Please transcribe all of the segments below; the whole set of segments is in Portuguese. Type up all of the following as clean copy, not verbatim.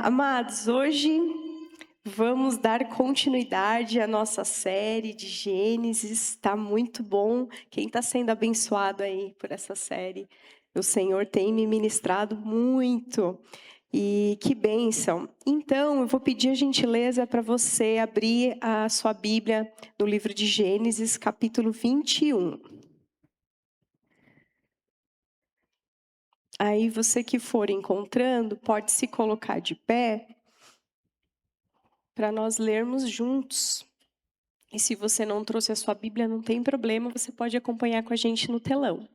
Amados, hoje vamos dar continuidade à nossa série de Gênesis. Está muito bom. Quem está sendo abençoado aí por essa série? O Senhor tem me ministrado muito. E que bênção. Então, eu vou pedir a gentileza para você abrir a sua Bíblia no livro de Gênesis, capítulo 21. Aí você que for encontrando, pode se colocar de pé para nós lermos juntos. E se você não trouxe a sua Bíblia, não tem problema, você pode acompanhar com a gente no telão.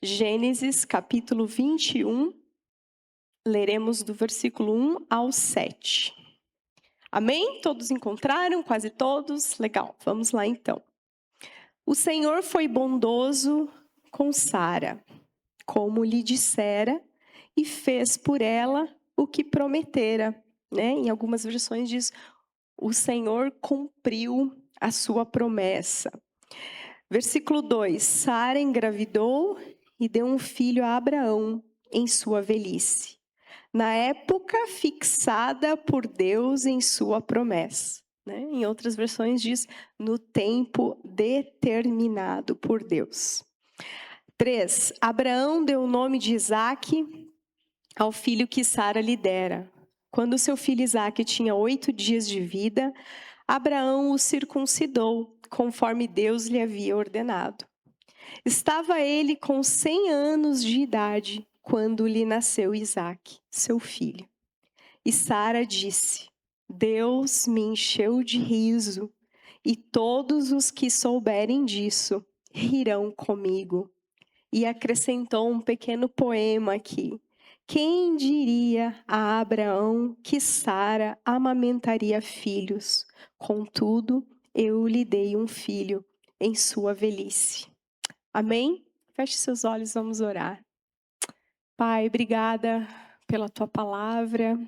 Gênesis capítulo 21, leremos do versículo 1 ao 7. Amém? Todos encontraram? Quase todos? Legal, vamos lá então. O Senhor foi bondoso com Sara, como lhe dissera, e fez por ela o que prometera. Em algumas versões diz, o Senhor cumpriu a sua promessa. Versículo 2, Sara engravidou e deu um filho a Abraão em sua velhice, na época fixada por Deus em sua promessa. Em outras versões diz, no tempo determinado por Deus. 3, Abraão deu o nome de Isaque ao filho que Sara lhe dera. Quando seu filho Isaque tinha 8 dias de vida, Abraão o circuncidou, conforme Deus lhe havia ordenado. Estava ele com 100 anos de idade, quando lhe nasceu Isaque, seu filho. E Sara disse, Deus me encheu de riso, e todos os que souberem disso rirão comigo. E acrescentou um pequeno poema aqui. Quem diria a Abraão que Sara amamentaria filhos? Contudo, eu lhe dei um filho em sua velhice. Amém? Feche seus olhos, vamos orar. Pai, obrigada pela tua palavra,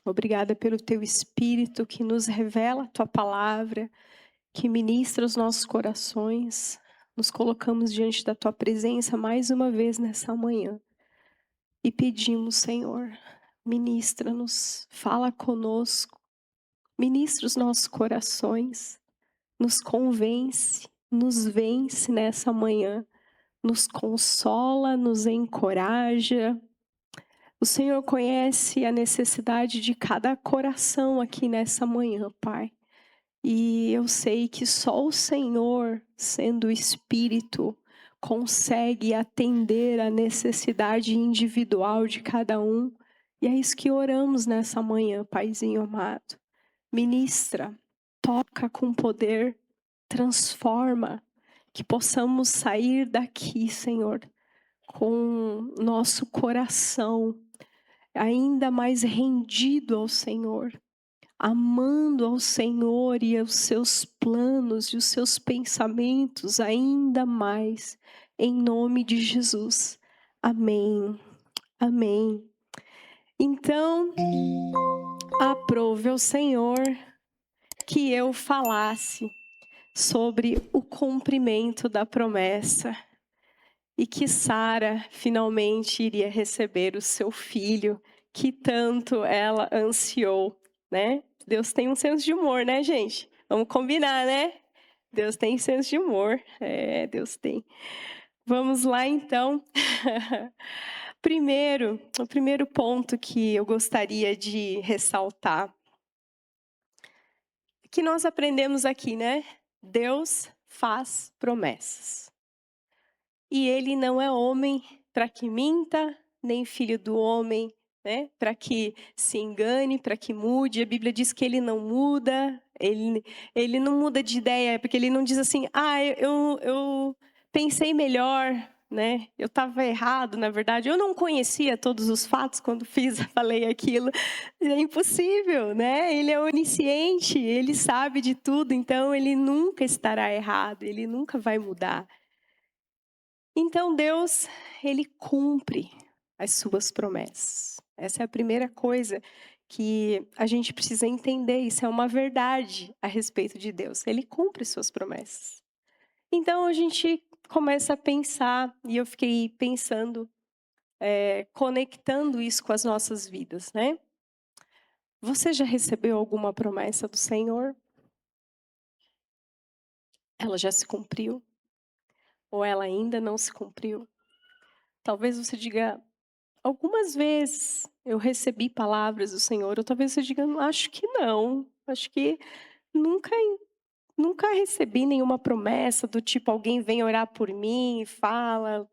obrigada pelo teu Espírito que nos revela a tua palavra, que ministra os nossos corações. Nos colocamos diante da tua presença mais uma vez nessa manhã e pedimos, Senhor, ministra-nos, fala conosco, ministra os nossos corações, nos convence, nos vence nessa manhã. Nos consola, nos encoraja. O Senhor conhece a necessidade de cada coração aqui nessa manhã, Pai. E eu sei que só o Senhor, sendo o Espírito, consegue atender a necessidade individual de cada um. E é isso que oramos nessa manhã, Paizinho amado. Ministra, toca com poder, transforma. Que possamos sair daqui, Senhor, com nosso coração ainda mais rendido ao Senhor, amando ao Senhor e aos seus planos e os seus pensamentos ainda mais, em nome de Jesus. Amém. Amém. Então, aprove ao Senhor que eu falasse sobre o cumprimento da promessa e que Sara finalmente iria receber o seu filho que tanto ela ansiou, né? Deus tem um senso de humor, né, gente? Vamos combinar, né? Deus tem senso de humor. Deus tem. Vamos lá, então. O primeiro ponto que eu gostaria de ressaltar, que nós aprendemos aqui, né? Deus faz promessas. E ele não é homem para que minta, nem filho do homem, né? Para que se engane, para que mude. A Bíblia diz que ele não muda, ele não muda de ideia, porque ele não diz assim, eu pensei melhor, né? Eu estava errado, na verdade. Eu não conhecia todos os fatos quando falei aquilo. É impossível, né? Ele é onisciente, ele sabe de tudo, então ele nunca estará errado, ele nunca vai mudar. Então Deus, ele cumpre as suas promessas. Essa é a primeira coisa que a gente precisa entender. Isso é uma verdade a respeito de Deus. Ele cumpre suas promessas. Então a gente começa a pensar, e eu fiquei pensando conectando isso com as nossas vidas, né? Você já recebeu alguma promessa do Senhor? Ela já se cumpriu? Ou ela ainda não se cumpriu? Talvez você diga, algumas vezes eu recebi palavras do Senhor, ou talvez você diga, acho que não. Acho que nunca, nunca recebi nenhuma promessa do tipo, alguém vem orar por mim e fala,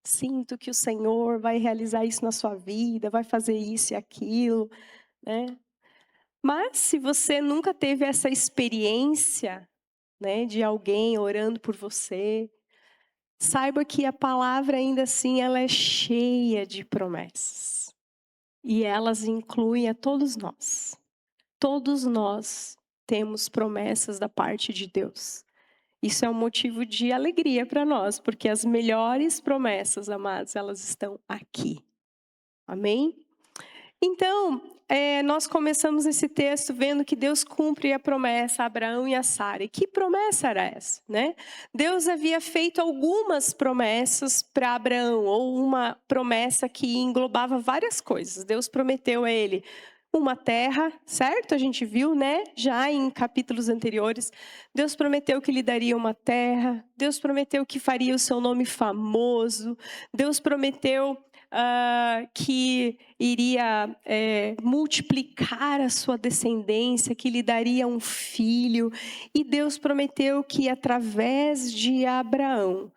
sinto que o Senhor vai realizar isso na sua vida, vai fazer isso e aquilo, né? Mas se você nunca teve essa experiência, né, de alguém orando por você, saiba que a palavra ainda assim ela é cheia de promessas. E elas incluem a todos nós. Todos nós temos promessas da parte de Deus. Isso é um motivo de alegria para nós, porque as melhores promessas, amados, elas estão aqui. Amém? Então, nós começamos esse texto vendo que Deus cumpre a promessa a Abraão e a Sara. E que promessa era essa, né? Deus havia feito algumas promessas para Abraão, ou uma promessa que englobava várias coisas. Deus prometeu a ele uma terra, certo? A gente viu, né? Já em capítulos anteriores, Deus prometeu que lhe daria uma terra. Deus prometeu que faria o seu nome famoso. Deus prometeu que iria multiplicar a sua descendência, que lhe daria um filho. E Deus prometeu que através de Abraão,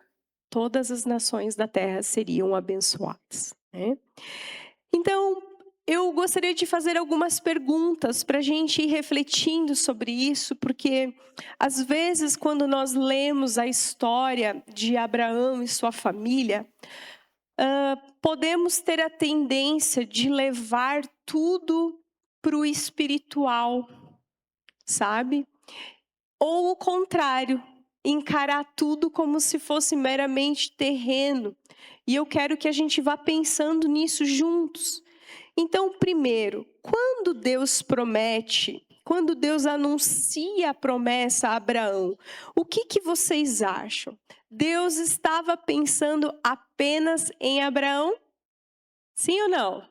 todas as nações da terra seriam abençoadas, né? Então, eu gostaria de fazer algumas perguntas para a gente ir refletindo sobre isso, porque às vezes quando nós lemos a história de Abraão e sua família, podemos ter a tendência de levar tudo para o espiritual, sabe? Ou o contrário, encarar tudo como se fosse meramente terreno. E eu quero que a gente vá pensando nisso juntos. Então, primeiro, quando Deus promete, quando Deus anuncia a promessa a Abraão, o que vocês acham? Deus estava pensando apenas em Abraão? Sim ou não?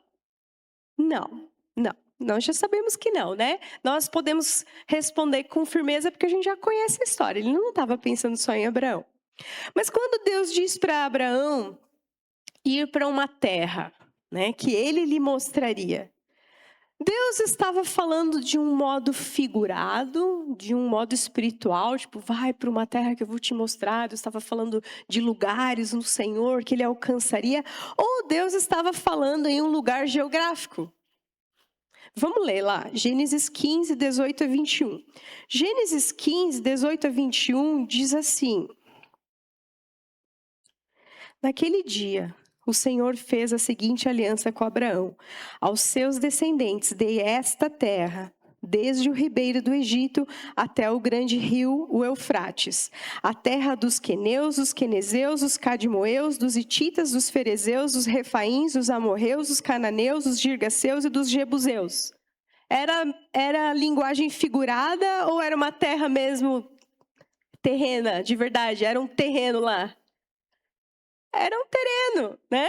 Não, não. Nós já sabemos que não, né? Nós podemos responder com firmeza porque a gente já conhece a história. Ele não estava pensando só em Abraão. Mas quando Deus diz para Abraão ir para uma terra, né, que ele lhe mostraria, Deus estava falando de um modo figurado, de um modo espiritual, tipo, vai para uma terra que eu vou te mostrar. Deus estava falando de lugares no Senhor que ele alcançaria, ou Deus estava falando em um lugar geográfico? Vamos ler lá, Gênesis 15, 18 a 21. Gênesis 15, 18 a 21 diz assim: Naquele dia, o Senhor fez a seguinte aliança com Abraão: aos seus descendentes dei esta terra, desde o ribeiro do Egito até o grande rio, o Eufrates, a terra dos queneus, dos quenezeus, dos cadmoeus, dos hititas, dos ferezeus, dos refaíns, dos amorreus, dos cananeus, dos girgaceus e dos jebuseus. Era linguagem figurada ou era uma terra mesmo terrena, de verdade? Era um terreno lá? Era um terreno, né?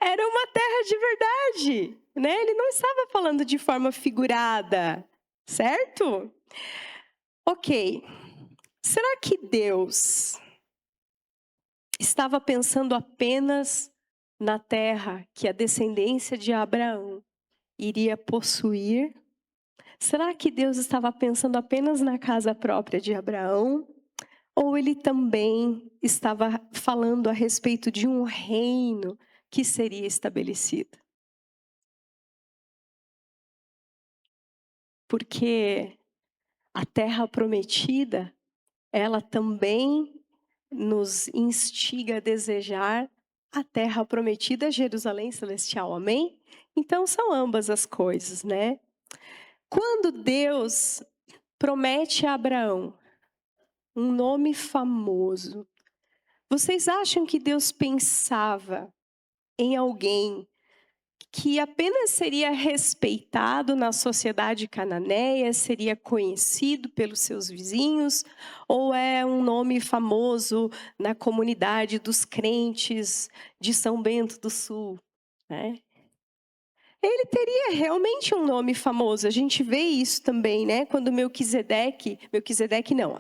Era uma terra de verdade, né? Ele não estava falando de forma figurada, certo? Ok. Será que Deus estava pensando apenas na terra que a descendência de Abraão iria possuir? Será que Deus estava pensando apenas na casa própria de Abraão? Ou ele também estava falando a respeito de um reino que seria estabelecido? Porque a terra prometida, ela também nos instiga a desejar a terra prometida, Jerusalém celestial, amém? Então são ambas as coisas, né? Quando Deus promete a Abraão um nome famoso, vocês acham que Deus pensava em alguém que apenas seria respeitado na sociedade cananeia, seria conhecido pelos seus vizinhos, ou é um nome famoso na comunidade dos crentes de São Bento do Sul, né? Ele teria realmente um nome famoso. A gente vê isso também, né? Quando Melquisedeque não,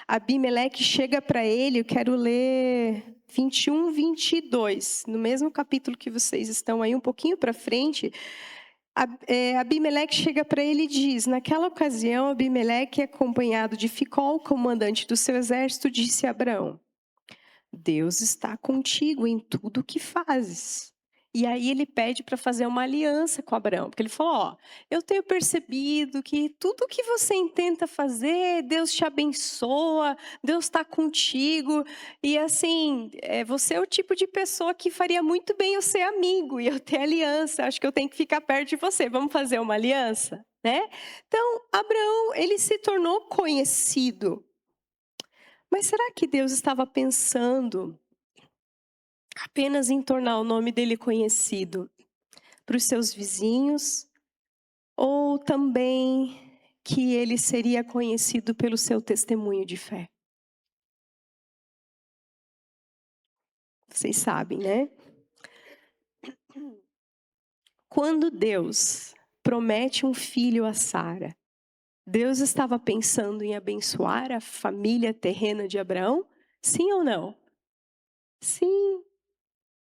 Abimeleque chega para ele, eu quero ler 21, 22, no mesmo capítulo que vocês estão aí, um pouquinho para frente. Abimeleque chega para ele e diz: naquela ocasião, Abimeleque, acompanhado de Ficol, comandante do seu exército, disse a Abraão: Deus está contigo em tudo o que fazes. E aí ele pede para fazer uma aliança com Abraão, porque ele falou: ó, eu tenho percebido que tudo que você intenta fazer, Deus te abençoa, Deus está contigo, e assim, você é o tipo de pessoa que faria muito bem eu ser amigo e eu ter aliança, acho que eu tenho que ficar perto de você, vamos fazer uma aliança, né? Então, Abraão, ele se tornou conhecido. Mas será que Deus estava pensando apenas em tornar o nome dele conhecido para os seus vizinhos, ou também que ele seria conhecido pelo seu testemunho de fé? Vocês sabem, né? Quando Deus promete um filho a Sara, Deus estava pensando em abençoar a família terrena de Abraão? Sim ou não? Sim,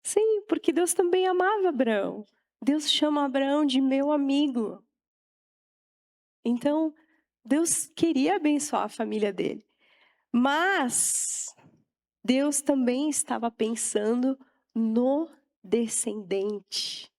sim, porque Deus também amava Abraão. Deus chama Abraão de meu amigo. Então, Deus queria abençoar a família dele. Mas Deus também estava pensando no descendente.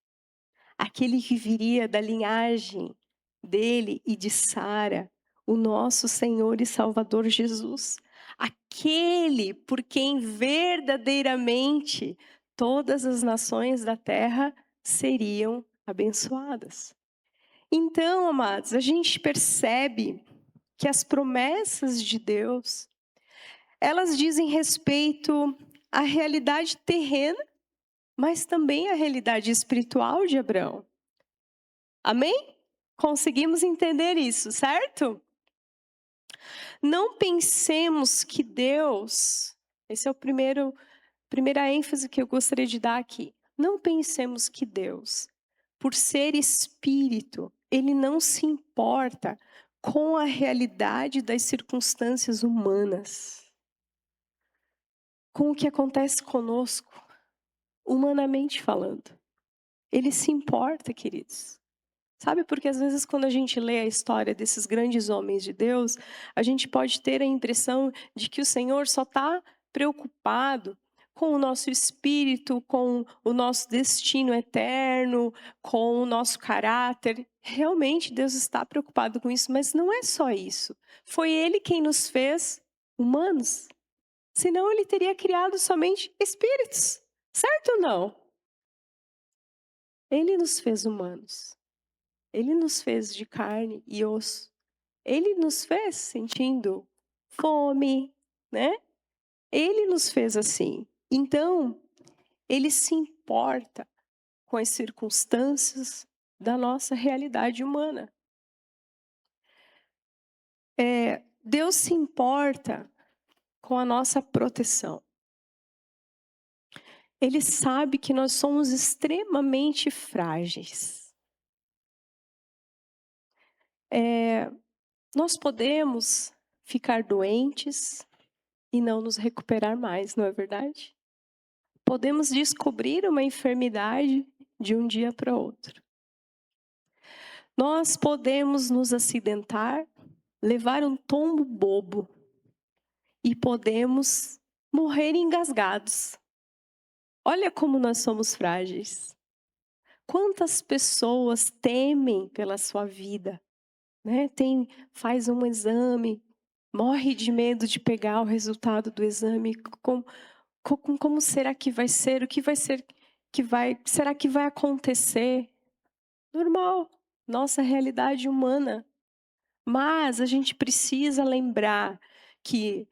Aquele que viria da linhagem dele e de Sara, o nosso Senhor e Salvador Jesus. Aquele por quem verdadeiramente todas as nações da terra seriam abençoadas. Então, amados, a gente percebe que as promessas de Deus, elas dizem respeito à realidade terrena, mas também à realidade espiritual de Abraão. Amém? Conseguimos entender isso, certo? Não pensemos que Deus, esse é primeira ênfase que eu gostaria de dar aqui. Não pensemos que Deus, por ser espírito, ele não se importa com a realidade das circunstâncias humanas, com o que acontece conosco, humanamente falando. Ele se importa, queridos. Sabe, porque às vezes quando a gente lê a história desses grandes homens de Deus, a gente pode ter a impressão de que o Senhor só está preocupado com o nosso espírito, com o nosso destino eterno, com o nosso caráter. Realmente Deus está preocupado com isso, mas não é só isso. Foi Ele quem nos fez humanos. Senão Ele teria criado somente espíritos. Certo ou não? Ele nos fez humanos. Ele nos fez de carne e osso. Ele nos fez sentindo fome, né? Ele nos fez assim. Então, ele se importa com as circunstâncias da nossa realidade humana. Deus se importa com a nossa proteção. Ele sabe que nós somos extremamente frágeis. Nós podemos ficar doentes e não nos recuperar mais, não é verdade? Podemos descobrir uma enfermidade de um dia para outro. Nós podemos nos acidentar, levar um tombo bobo e podemos morrer engasgados. Olha como nós somos frágeis. Quantas pessoas temem pela sua vida, né? Faz um exame, morre de medo de pegar o resultado do exame. Como será que vai ser? O que vai ser será que vai acontecer? Normal, nossa realidade humana. Mas a gente precisa lembrar que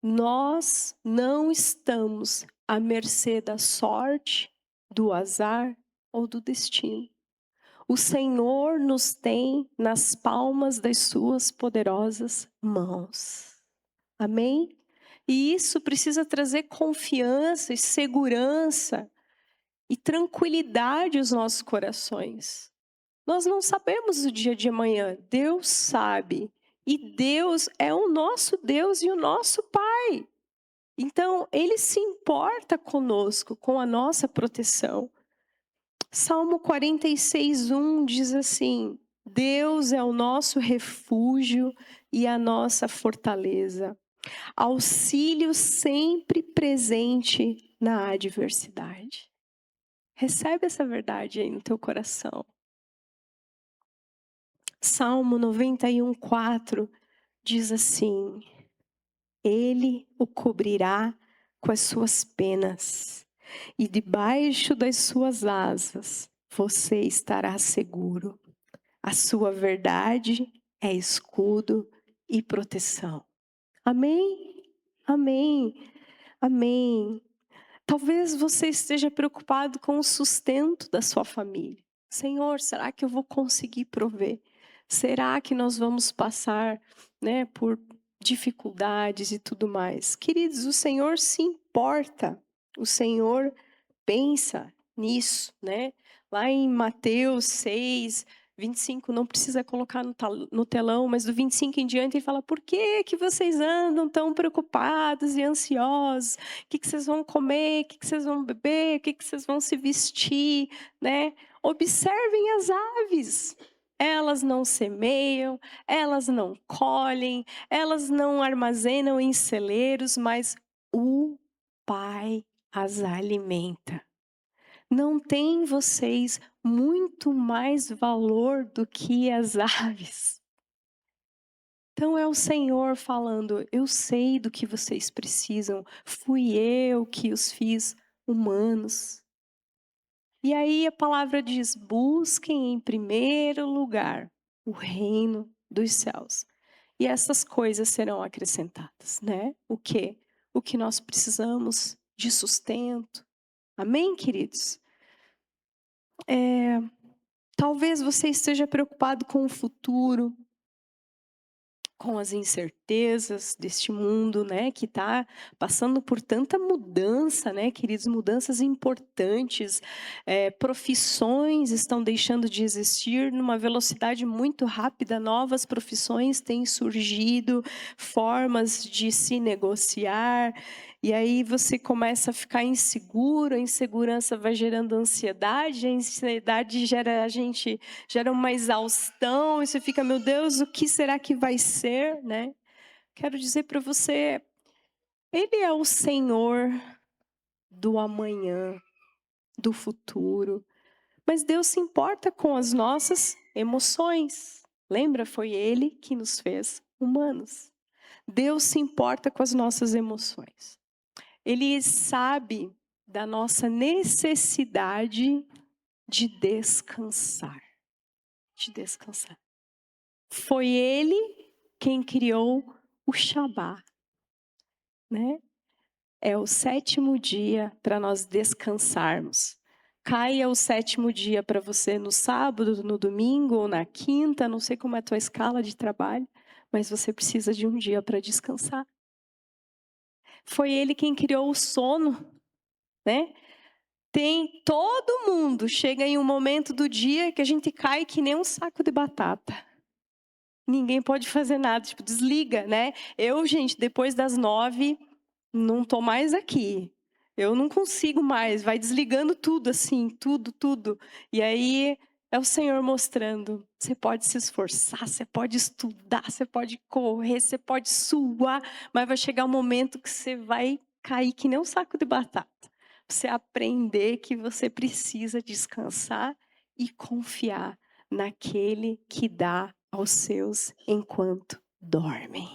nós não estamos à mercê da sorte, do azar ou do destino. O Senhor nos tem nas palmas das suas poderosas mãos. Amém? E isso precisa trazer confiança e segurança e tranquilidade aos nossos corações. Nós não sabemos o dia de amanhã, Deus sabe. E Deus é o nosso Deus e o nosso Pai. Então, Ele se importa conosco, com a nossa proteção. Salmo 46:1 diz assim: Deus é o nosso refúgio e a nossa fortaleza, auxílio sempre presente na adversidade. Recebe essa verdade aí no teu coração. Salmo 91:4 diz assim: Ele o cobrirá com as suas penas, e debaixo das suas asas você estará seguro. A sua verdade é escudo e proteção. Amém? Amém. Amém. Talvez você esteja preocupado com o sustento da sua família. Senhor, será que eu vou conseguir prover? Será que nós vamos passar, por dificuldades e tudo mais? Queridos, o Senhor se importa. O Senhor pensa nisso, né? Lá em Mateus 6:25, não precisa colocar no telão, mas do 25 em diante ele fala: por que vocês andam tão preocupados e ansiosos? O que vocês vão comer? O que vocês vão beber? O que vocês vão se vestir? Né? Observem as aves. Elas não semeiam, elas não colhem, elas não armazenam em celeiros, mas o Pai as alimenta. Não tem vocês muito mais valor do que as aves? Então é o Senhor falando: eu sei do que vocês precisam, fui eu que os fiz humanos. E aí a palavra diz: busquem em primeiro lugar o reino dos céus. E essas coisas serão acrescentadas, né? O quê? O que nós precisamos de sustento. Amém, queridos? Talvez você esteja preocupado com o futuro, com as incertezas deste mundo, né, que está passando por tanta mudança, né, queridos, mudanças importantes, profissões estão deixando de existir numa velocidade muito rápida, novas profissões têm surgido, formas de se negociar, e aí você começa a ficar inseguro, a insegurança vai gerando ansiedade, a ansiedade gera uma exaustão, e você fica, meu Deus, o que será que vai ser, né? Quero dizer para você, Ele é o Senhor do amanhã, do futuro, mas Deus se importa com as nossas emoções. Lembra? Foi Ele que nos fez humanos. Deus se importa com as nossas emoções. Ele sabe da nossa necessidade de descansar. De descansar. Foi Ele quem criou o Shabá, né? É o 7º dia para nós descansarmos. Caia o 7º dia para você no sábado, no domingo ou na quinta, não sei como é a tua escala de trabalho, mas você precisa de um dia para descansar. Foi Ele quem criou o sono, né? Todo mundo chega em um momento do dia que a gente cai que nem um saco de batata. Ninguém pode fazer nada, tipo, desliga, né? Eu, gente, depois das 9, não tô mais aqui. Eu não consigo mais, vai desligando tudo assim, tudo. E aí é o Senhor mostrando, você pode se esforçar, você pode estudar, você pode correr, você pode suar, mas vai chegar um momento que você vai cair que nem um saco de batata. Você aprender que você precisa descansar e confiar naquele que dá aos seus enquanto dormem.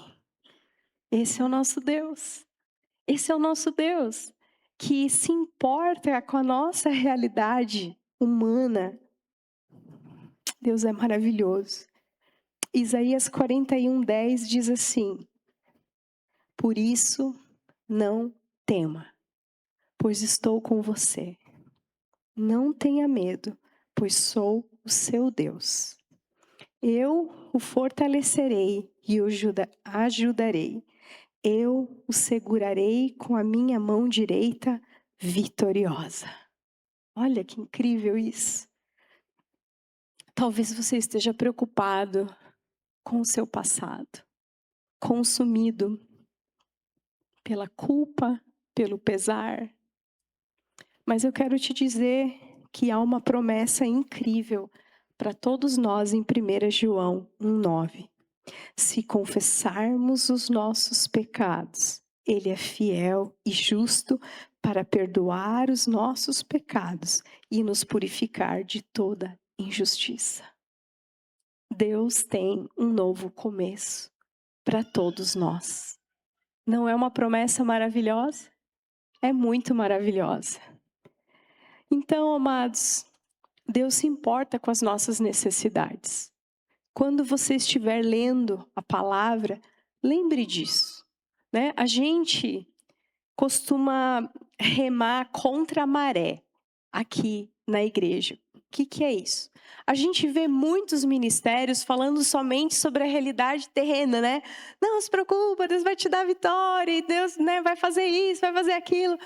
Esse é o nosso Deus. Esse é o nosso Deus, que se importa com a nossa realidade humana. Deus é maravilhoso. Isaías 41:10 diz assim: por isso não tema, pois estou com você. Não tenha medo, pois sou o seu Deus. Eu o fortalecerei e o ajudarei. Eu o segurarei com a minha mão direita vitoriosa. Olha que incrível isso. Talvez você esteja preocupado com o seu passado, consumido pela culpa, pelo pesar. Mas eu quero te dizer que há uma promessa incrível para todos nós em 1 João 1,9. Se confessarmos os nossos pecados, Ele é fiel e justo para perdoar os nossos pecados e nos purificar de toda injustiça. Deus tem um novo começo para todos nós. Não é uma promessa maravilhosa? É muito maravilhosa. Então, amados, Deus se importa com as nossas necessidades. Quando você estiver lendo a palavra, lembre disso, né? A gente costuma remar contra a maré aqui na igreja. O que é isso? A gente vê muitos ministérios falando somente sobre a realidade terrena, né? Não se preocupa, Deus vai te dar vitória, e Deus, né, vai fazer isso, vai fazer aquilo.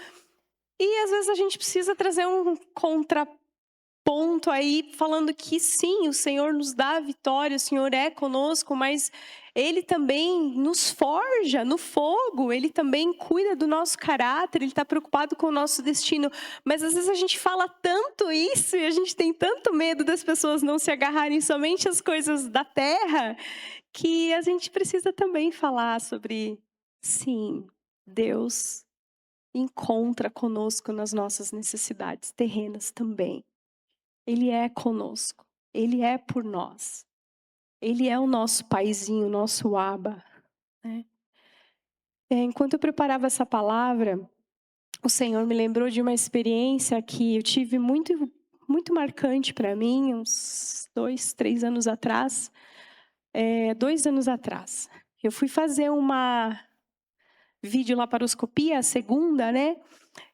E às vezes a gente precisa trazer um contraponto aí, falando que sim, o Senhor nos dá a vitória, o Senhor é conosco, mas Ele também nos forja no fogo, Ele também cuida do nosso caráter, Ele está preocupado com o nosso destino. Mas às vezes a gente fala tanto isso e a gente tem tanto medo das pessoas não se agarrarem somente às coisas da terra, que a gente precisa também falar sobre, sim, Deus encontra conosco nas nossas necessidades terrenas também. Ele é conosco, Ele é por nós. Ele é o nosso paizinho, o nosso Abba, né? Enquanto eu preparava essa palavra, o Senhor me lembrou de uma experiência que eu tive muito marcante para mim, uns 2, 3 anos atrás. 2 anos atrás. Eu fui fazer uma videolaparoscopia, a segunda, né?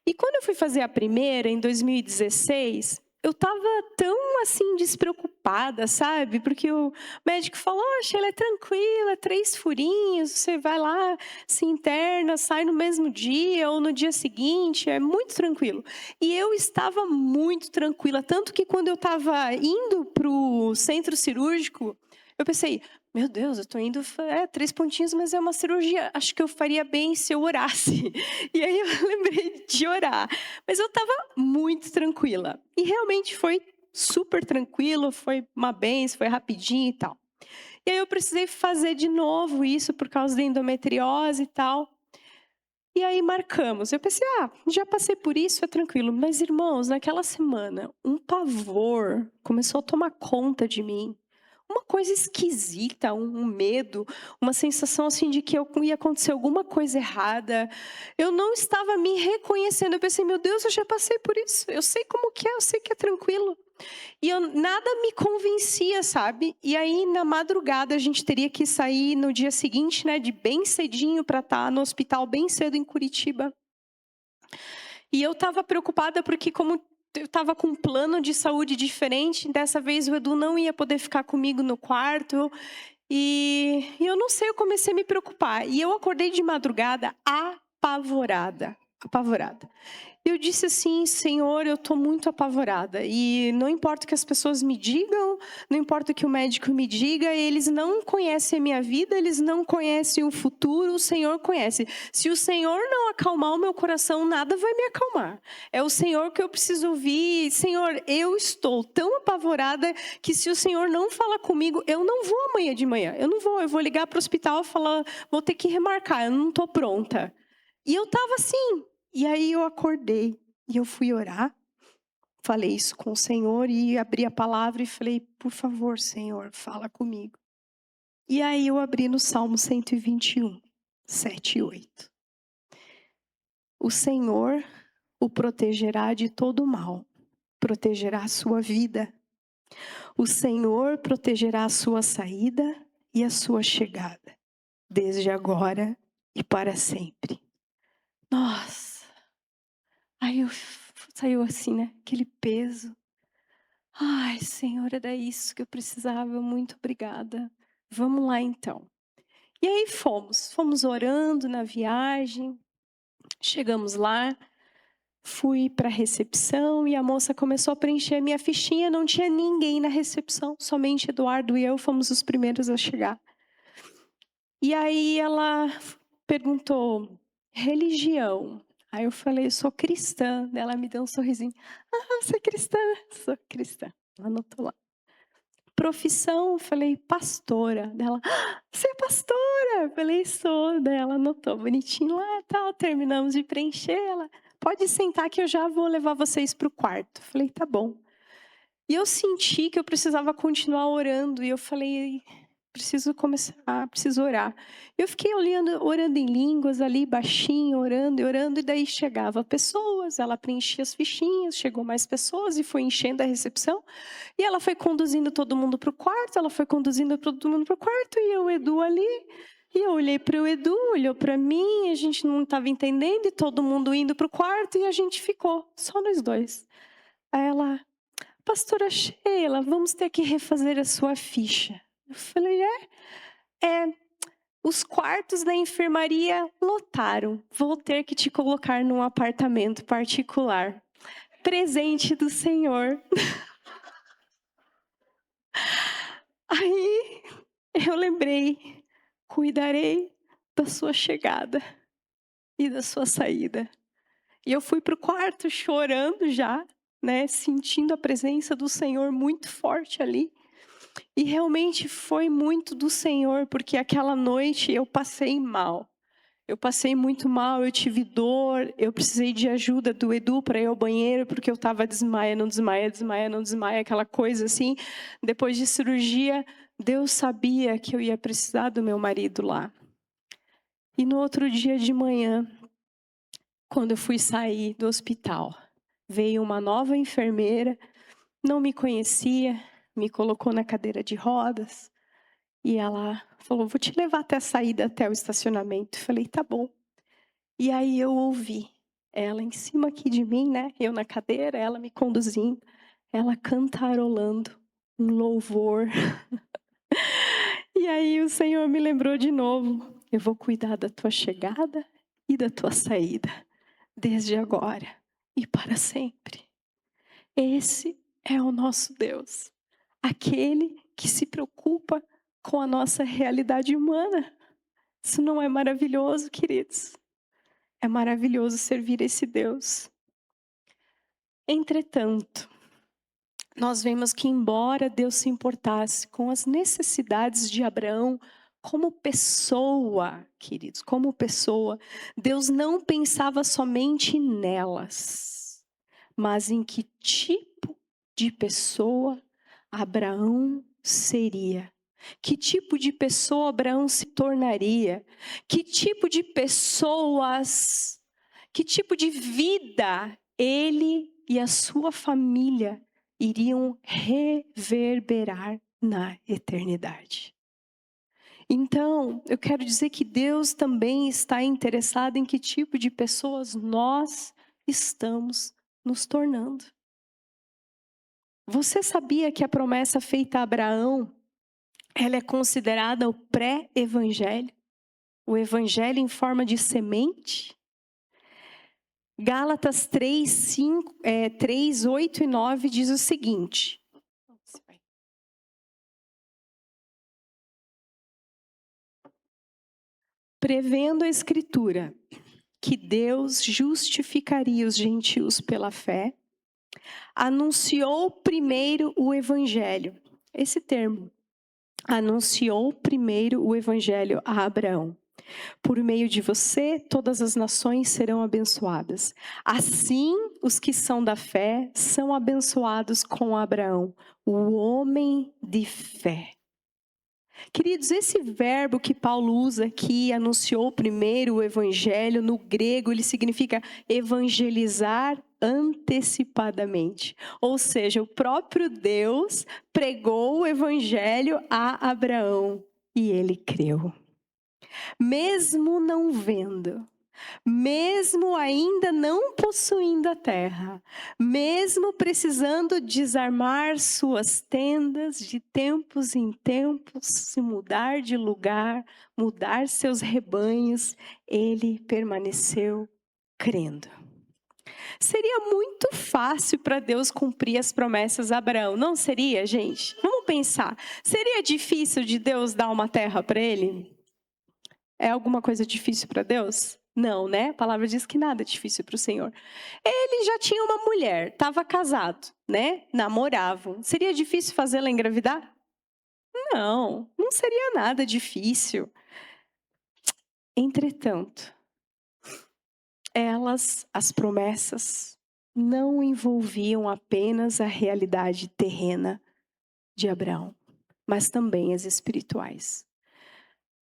E quando eu fui fazer a primeira, em 2016, eu estava tão, assim, despreocupada, sabe? Porque o médico falou, oxe, ela é tranquila, 3 furinhos, você vai lá, se interna, sai no mesmo dia ou no dia seguinte, é muito tranquilo. E eu estava muito tranquila, tanto que quando eu estava indo para o centro cirúrgico, eu pensei, meu Deus, eu estou indo, 3 pontinhos, mas é uma cirurgia, acho que eu faria bem se eu orasse. E aí eu lembrei de orar. Mas eu estava muito tranquila. E realmente foi super tranquilo, foi uma benção, foi rapidinho e tal. E aí eu precisei fazer de novo isso por causa da endometriose e tal. E aí marcamos. Eu pensei, já passei por isso, é tranquilo. Mas, irmãos, naquela semana, um pavor começou a tomar conta de mim. Uma coisa esquisita, um medo, uma sensação assim de que ia acontecer alguma coisa errada. Eu não estava me reconhecendo. Eu pensei, meu Deus, eu já passei por isso. Eu sei como que é, eu sei que é tranquilo. E nada me convencia, sabe? E aí, na madrugada, a gente teria que sair no dia seguinte, né, de bem cedinho para estar no hospital bem cedo em Curitiba. E eu estava preocupada porque, como eu estava com um plano de saúde diferente, dessa vez o Edu não ia poder ficar comigo no quarto. E eu não sei, eu comecei a me preocupar. E eu acordei de madrugada apavorada. Apavorada. Eu disse assim, Senhor, eu estou muito apavorada. E não importa o que as pessoas me digam, não importa o que o médico me diga, eles não conhecem a minha vida, eles não conhecem o futuro, o Senhor conhece. Se o Senhor não acalmar o meu coração, nada vai me acalmar. É o Senhor que eu preciso ouvir. Senhor, eu estou tão apavorada que se o Senhor não falar comigo, eu não vou amanhã de manhã. Eu não vou, eu vou ligar para o hospital e falar, vou ter que remarcar, eu não estou pronta. E eu estava assim. E aí eu acordei e eu fui orar, falei isso com o Senhor e abri a palavra e falei, por favor, Senhor, fala comigo. E aí eu abri no Salmo 121, 7 e 8. O Senhor o protegerá de todo mal, protegerá a sua vida. O Senhor protegerá a sua saída e a sua chegada, desde agora e para sempre. Nossa! Aí eu Saiu assim, né? Aquele peso. Ai, Senhor, era isso que eu precisava. Muito obrigada. Vamos lá, então. E aí fomos orando na viagem. Chegamos lá, fui para a recepção e a moça começou a preencher a minha fichinha. Não tinha ninguém na recepção, somente Eduardo e eu fomos os primeiros a chegar. E aí ela perguntou, religião. Aí eu falei, eu sou cristã. Ela me deu um sorrisinho. Ah, você é cristã? Sou cristã. Ela anotou lá. Profissão, eu falei, pastora. Dela, ah, você é pastora? Eu falei, sou. Daí ela anotou bonitinho lá, tal. Terminamos de preencher. Ela, pode sentar que eu já vou levar vocês para o quarto. Eu falei, tá bom. E eu senti que eu precisava continuar orando. E eu falei, preciso orar. Eu fiquei orando em línguas ali, baixinho, orando e orando. E daí chegava pessoas, ela preenchia as fichinhas, chegou mais pessoas e foi enchendo a recepção. E ela foi conduzindo todo mundo para o quarto, e eu, o Edu ali. E eu olhei para o Edu, olhou para mim, a gente não estava entendendo, e todo mundo indo para o quarto, e a gente ficou, só nós dois. Aí ela, pastora Sheila, vamos ter que refazer a sua ficha. Eu falei, os quartos da enfermaria lotaram, vou ter que te colocar num apartamento particular. Presente do Senhor. Aí eu lembrei, cuidarei da sua chegada e da sua saída. E eu fui para o quarto chorando já, né, sentindo a presença do Senhor muito forte ali. E realmente foi muito do Senhor, porque aquela noite eu passei mal. Eu passei muito mal, eu tive dor, eu precisei de ajuda do Edu para ir ao banheiro, porque eu estava desmaia, não desmaia, aquela coisa assim. Depois de cirurgia, Deus sabia que eu ia precisar do meu marido lá. E no outro dia de manhã, quando eu fui sair do hospital, veio uma nova enfermeira, não me conhecia, me colocou na cadeira de rodas. E ela falou, vou te levar até a saída, até o estacionamento. Eu falei, tá bom. E aí eu ouvi ela em cima aqui de mim, né? Eu na cadeira, ela me conduzindo, ela cantarolando um louvor. E aí o Senhor me lembrou de novo, eu vou cuidar da tua chegada e da tua saída, desde agora e para sempre. Esse é o nosso Deus, aquele que se preocupa com a nossa realidade humana. Isso não é maravilhoso, queridos? É maravilhoso servir esse Deus. Entretanto, nós vemos que embora Deus se importasse com as necessidades de Abraão como pessoa, queridos, como pessoa, Deus não pensava somente nelas, mas em que tipo de pessoa Abraão seria. Que tipo de pessoa Abraão se tornaria? Que tipo de pessoas, que tipo de vida ele e a sua família iriam reverberar na eternidade. Então, eu quero dizer que Deus também está interessado em que tipo de pessoas nós estamos nos tornando. Você sabia que a promessa feita a Abraão, ela é considerada o pré-evangelho? O evangelho em forma de semente? Gálatas 3, 8 e 9 diz o seguinte. Prevendo a Escritura que Deus justificaria os gentios pela fé, anunciou primeiro o evangelho. Esse termo, anunciou primeiro o evangelho a Abraão. Por meio de você, todas as nações serão abençoadas. Assim, os que são da fé são abençoados com Abraão, o homem de fé. Queridos, esse verbo que Paulo usa aqui, anunciou primeiro o evangelho, no grego ele significa evangelizar antecipadamente. Ou seja, o próprio Deus pregou o evangelho a Abraão e ele creu. Mesmo não vendo, mesmo ainda não possuindo a terra, mesmo precisando desarmar suas tendas de tempos em tempos, se mudar de lugar, mudar seus rebanhos, ele permaneceu crendo. Seria muito fácil para Deus cumprir as promessas a Abraão, não seria, gente? Vamos pensar. Seria difícil de Deus dar uma terra para ele? É alguma coisa difícil para Deus? Não, né? A palavra diz que nada é difícil para o Senhor. Ele já tinha uma mulher, estava casado, né? Namoravam. Seria difícil fazê-la engravidar? Não, não seria nada difícil. Entretanto, as promessas, não envolviam apenas a realidade terrena de Abraão, mas também as espirituais.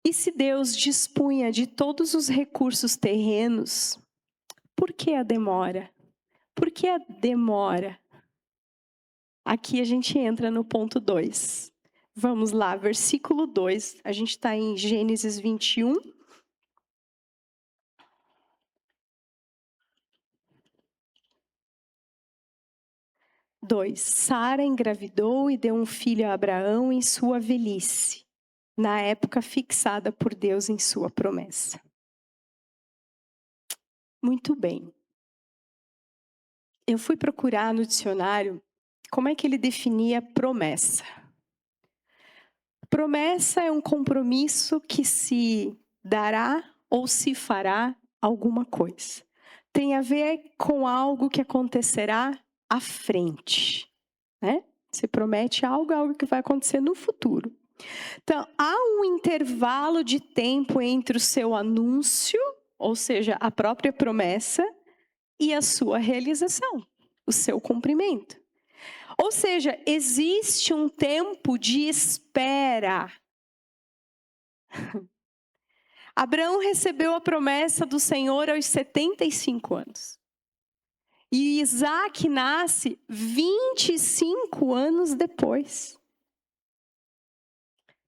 E se Deus dispunha de todos os recursos terrenos, por que a demora? Por que a demora? Aqui a gente entra no ponto 2. Vamos lá, versículo 2. A gente está em Gênesis 21. 2. Sara engravidou e deu um filho a Abraão em sua velhice, na época fixada por Deus em sua promessa. Muito bem. Eu fui procurar no dicionário como é que ele definia promessa. Promessa é um compromisso que se dará ou se fará alguma coisa. Tem a ver com algo que acontecerá à frente, né? Você promete algo que vai acontecer no futuro. Então, há um intervalo de tempo entre o seu anúncio, ou seja, a própria promessa, e a sua realização, o seu cumprimento. Ou seja, existe um tempo de espera. Abraão recebeu a promessa do Senhor aos 75 anos. E Isaac nasce 25 anos depois.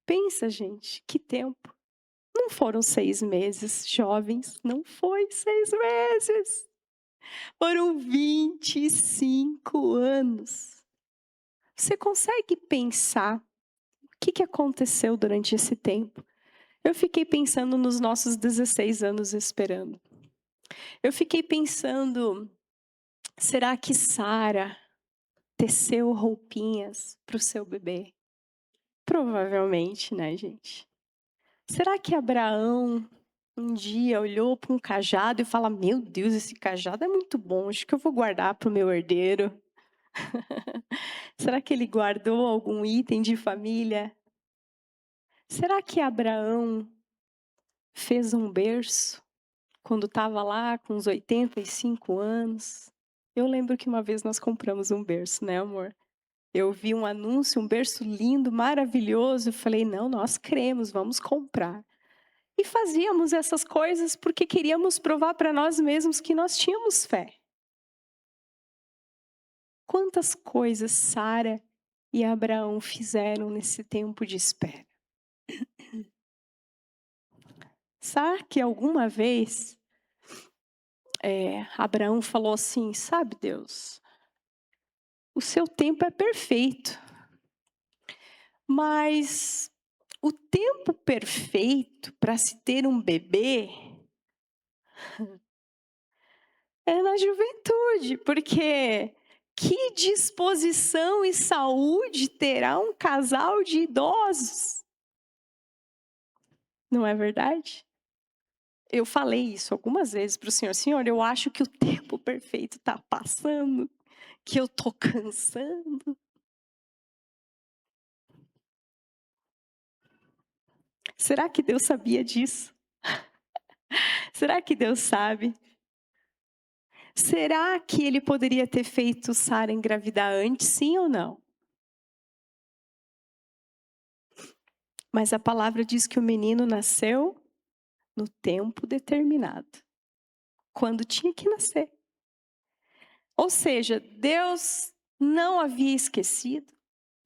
Pensa, gente, que tempo. Não foram 6 meses, jovens, não foi 6 meses. Foram 25 anos. Você consegue pensar o que aconteceu durante esse tempo? Eu fiquei pensando nos nossos 16 anos esperando. Eu fiquei pensando, será que Sara teceu roupinhas para o seu bebê? Provavelmente, né, gente? Será que Abraão um dia olhou para um cajado e fala: meu Deus, esse cajado é muito bom, acho que eu vou guardar para o meu herdeiro? Será que ele guardou algum item de família? Será que Abraão fez um berço quando estava lá com uns 85 anos? Eu lembro que uma vez nós compramos um berço, né, amor? Eu vi um anúncio, um berço lindo, maravilhoso. Eu falei, não, nós cremos, vamos comprar. E fazíamos essas coisas porque queríamos provar para nós mesmos que nós tínhamos fé. Quantas coisas Sara e Abraão fizeram nesse tempo de espera? Será que alguma vez Abraão falou assim, sabe Deus, o seu tempo é perfeito, mas o tempo perfeito para se ter um bebê é na juventude, porque que disposição e saúde terá um casal de idosos? Não é verdade? Eu falei isso algumas vezes para o Senhor. Senhor, eu acho que o tempo perfeito está passando, que eu estou cansando. Será que Deus sabia disso? Será que Deus sabe? Será que ele poderia ter feito Sara engravidar antes, sim ou não? Mas a palavra diz que o menino nasceu no tempo determinado, quando tinha que nascer. Ou seja, Deus não havia esquecido,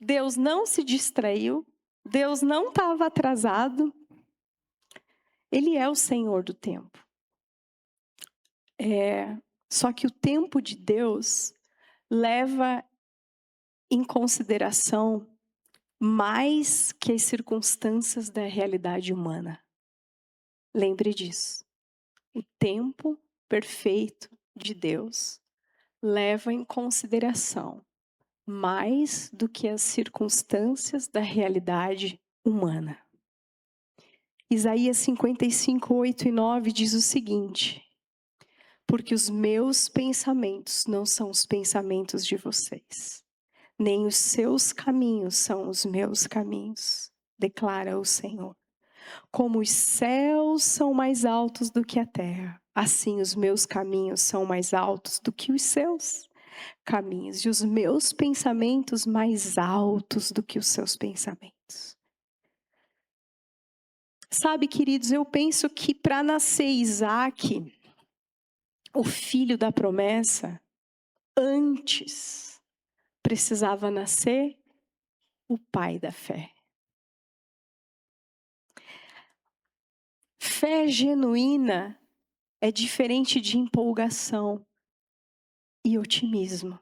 Deus não se distraiu, Deus não estava atrasado. Ele é o Senhor do tempo. Só que o tempo de Deus leva em consideração mais que as circunstâncias da realidade humana. Lembre disso. O tempo perfeito de Deus leva em consideração mais do que as circunstâncias da realidade humana. Isaías 55, 8 e 9 diz o seguinte: porque os meus pensamentos não são os pensamentos de vocês, nem os seus caminhos são os meus caminhos, declara o Senhor. Como os céus são mais altos do que a terra, assim os meus caminhos são mais altos do que os seus caminhos, e os meus pensamentos mais altos do que os seus pensamentos. Sabe, queridos, eu penso que para nascer Isaac, o filho da promessa, antes precisava nascer o pai da fé. Fé genuína é diferente de empolgação e otimismo.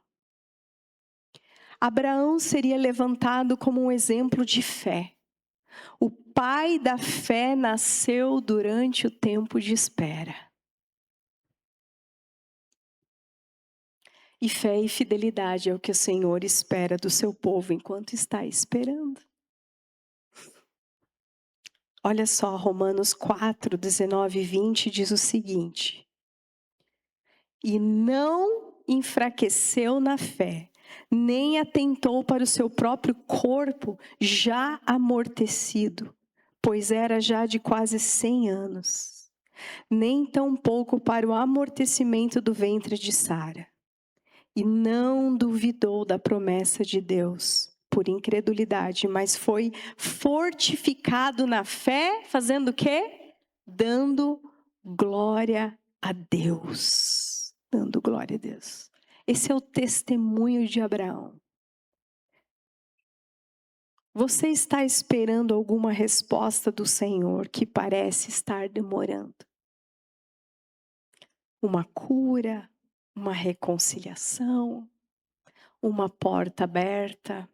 Abraão seria levantado como um exemplo de fé. O pai da fé nasceu durante o tempo de espera. E fé e fidelidade é o que o Senhor espera do seu povo enquanto está esperando. Olha só, Romanos 4, 19 e 20 diz o seguinte: e não enfraqueceu na fé, nem atentou para o seu próprio corpo já amortecido, pois era já de quase 100 anos, nem tampouco para o amortecimento do ventre de Sara. E não duvidou da promessa de Deus por incredulidade, mas foi fortificado na fé, fazendo o quê? Dando glória a Deus. Dando glória a Deus. Esse é o testemunho de Abraão. Você está esperando alguma resposta do Senhor que parece estar demorando? Uma cura, uma reconciliação, uma porta aberta?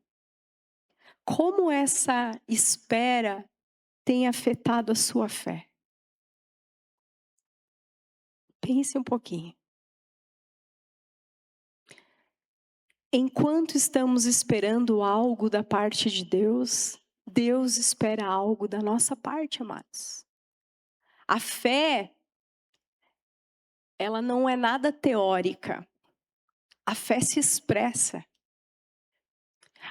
Como essa espera tem afetado a sua fé? Pense um pouquinho. Enquanto estamos esperando algo da parte de Deus, Deus espera algo da nossa parte, amados. A fé, ela não é nada teórica. A fé se expressa.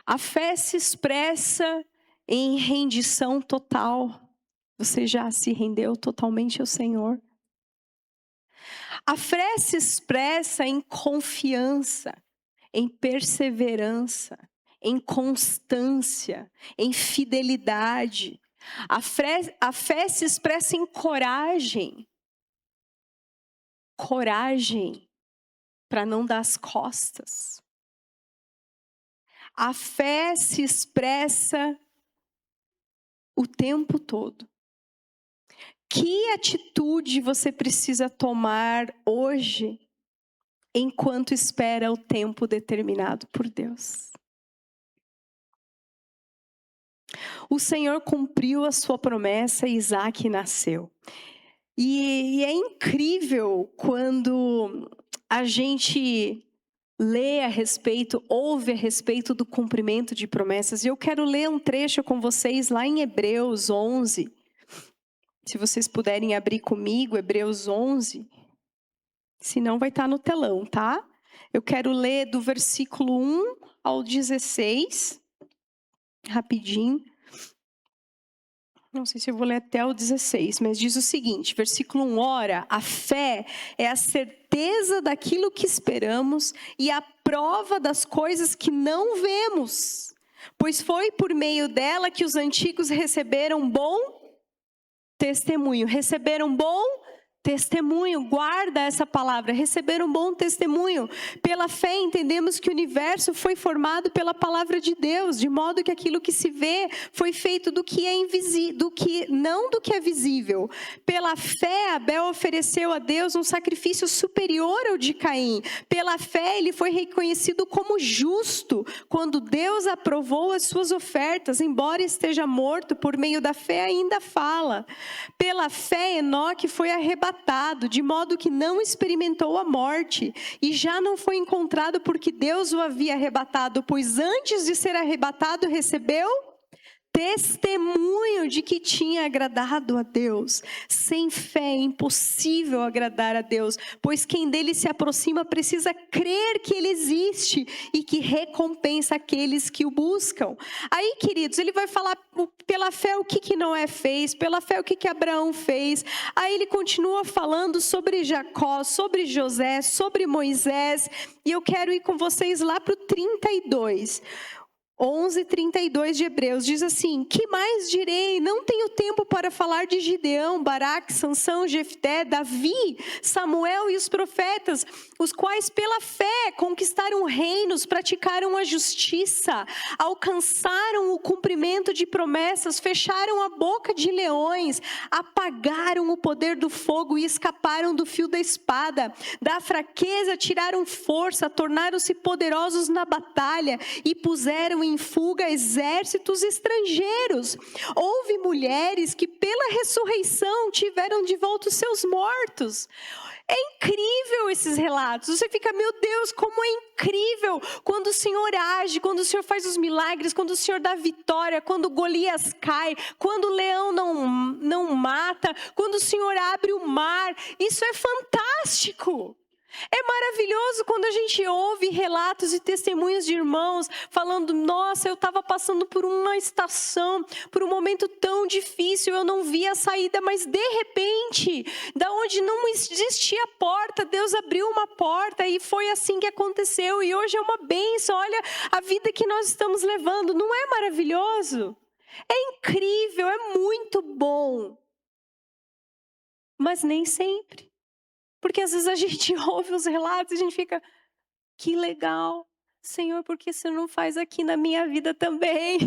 A fé se expressa em rendição total. Você já se rendeu totalmente ao Senhor? A fé se expressa em confiança, em perseverança, em constância, em fidelidade. A fé se expressa em coragem. Coragem para não dar as costas. A fé se expressa o tempo todo. Que atitude você precisa tomar hoje, enquanto espera o tempo determinado por Deus? O Senhor cumpriu a sua promessa e Isaac nasceu. E é incrível quando a gente lê a respeito, ouve a respeito do cumprimento de promessas. E eu quero ler um trecho com vocês lá em Hebreus 11. Se vocês puderem abrir comigo, Hebreus 11. Se não, vai estar no telão, tá? Eu quero ler do versículo 1 ao 16. Rapidinho. Não sei se eu vou ler até o 16, mas diz o seguinte, versículo 1. Ora, a fé é a certeza daquilo que esperamos e a prova das coisas que não vemos. Pois foi por meio dela que os antigos receberam bom testemunho. Receberam bom Testemunho, guarda essa palavra, receber um bom testemunho. Pela fé entendemos que o universo foi formado pela palavra de Deus, de modo que aquilo que se vê foi feito do que é invisível, não do que é visível. Pela fé, Abel ofereceu a Deus um sacrifício superior ao de Caim. Pela fé, ele foi reconhecido como justo quando Deus aprovou as suas ofertas, embora esteja morto, por meio da fé ainda fala. Pela fé, Enoque foi arrebatado, de modo que não experimentou a morte, e já não foi encontrado porque Deus o havia arrebatado, pois antes de ser arrebatado recebeu testemunho de que tinha agradado a Deus. Sem fé é impossível agradar a Deus, pois quem dele se aproxima precisa crer que ele existe e que recompensa aqueles que o buscam. Aí, queridos, ele vai falar pela fé o que Noé fez, pela fé o que Abraão fez. Aí ele continua falando sobre Jacó, sobre José, sobre Moisés, e eu quero ir com vocês lá para o 32. 11:32 de Hebreus, diz assim: que mais direi? Não tenho tempo para falar de Gideão, Baraque, Sansão, Jefté, Davi, Samuel e os profetas, os quais pela fé conquistaram reinos, praticaram a justiça, alcançaram o cumprimento de promessas, fecharam a boca de leões, apagaram o poder do fogo e escaparam do fio da espada. Da fraqueza tiraram força, tornaram-se poderosos na batalha e puseram em fuga exércitos estrangeiros. Houve mulheres que pela ressurreição tiveram de volta os seus mortos. É incrível esses relatos. Você fica, meu Deus, como é incrível quando o Senhor age, quando o Senhor faz os milagres, quando o Senhor dá vitória, quando Golias cai, quando o leão não mata, quando o Senhor abre o mar. Isso é fantástico. É maravilhoso quando a gente ouve relatos e testemunhos de irmãos falando: nossa, eu estava passando por uma estação, por um momento tão difícil, eu não via a saída, mas de repente, da onde não existia porta, Deus abriu uma porta e foi assim que aconteceu, e hoje é uma bênção. Olha a vida que nós estamos levando, não é maravilhoso? É incrível, é muito bom, mas nem sempre. Porque às vezes a gente ouve os relatos e a gente fica, que legal, Senhor, por que você não faz aqui na minha vida também?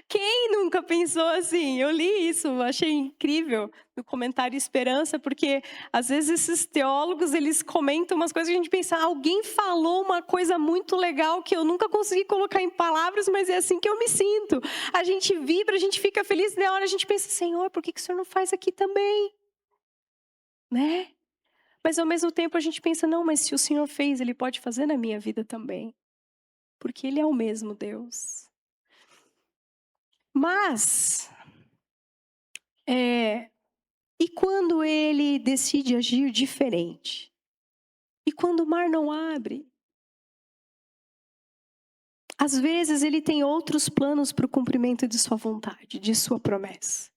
Quem nunca pensou assim? Eu li isso, achei incrível no comentário Esperança, porque às vezes esses teólogos, eles comentam umas coisas que a gente pensa, alguém falou uma coisa muito legal que eu nunca consegui colocar em palavras, mas é assim que eu me sinto. A gente vibra, a gente fica feliz, na hora a gente pensa, Senhor, por que o Senhor não faz aqui também? Né? Mas ao mesmo tempo a gente pensa, não, mas se o Senhor fez, Ele pode fazer na minha vida também. Porque Ele é o mesmo Deus. Mas, e quando Ele decide agir diferente? E quando o mar não abre? Às vezes Ele tem outros planos para o cumprimento de sua vontade, de sua promessa.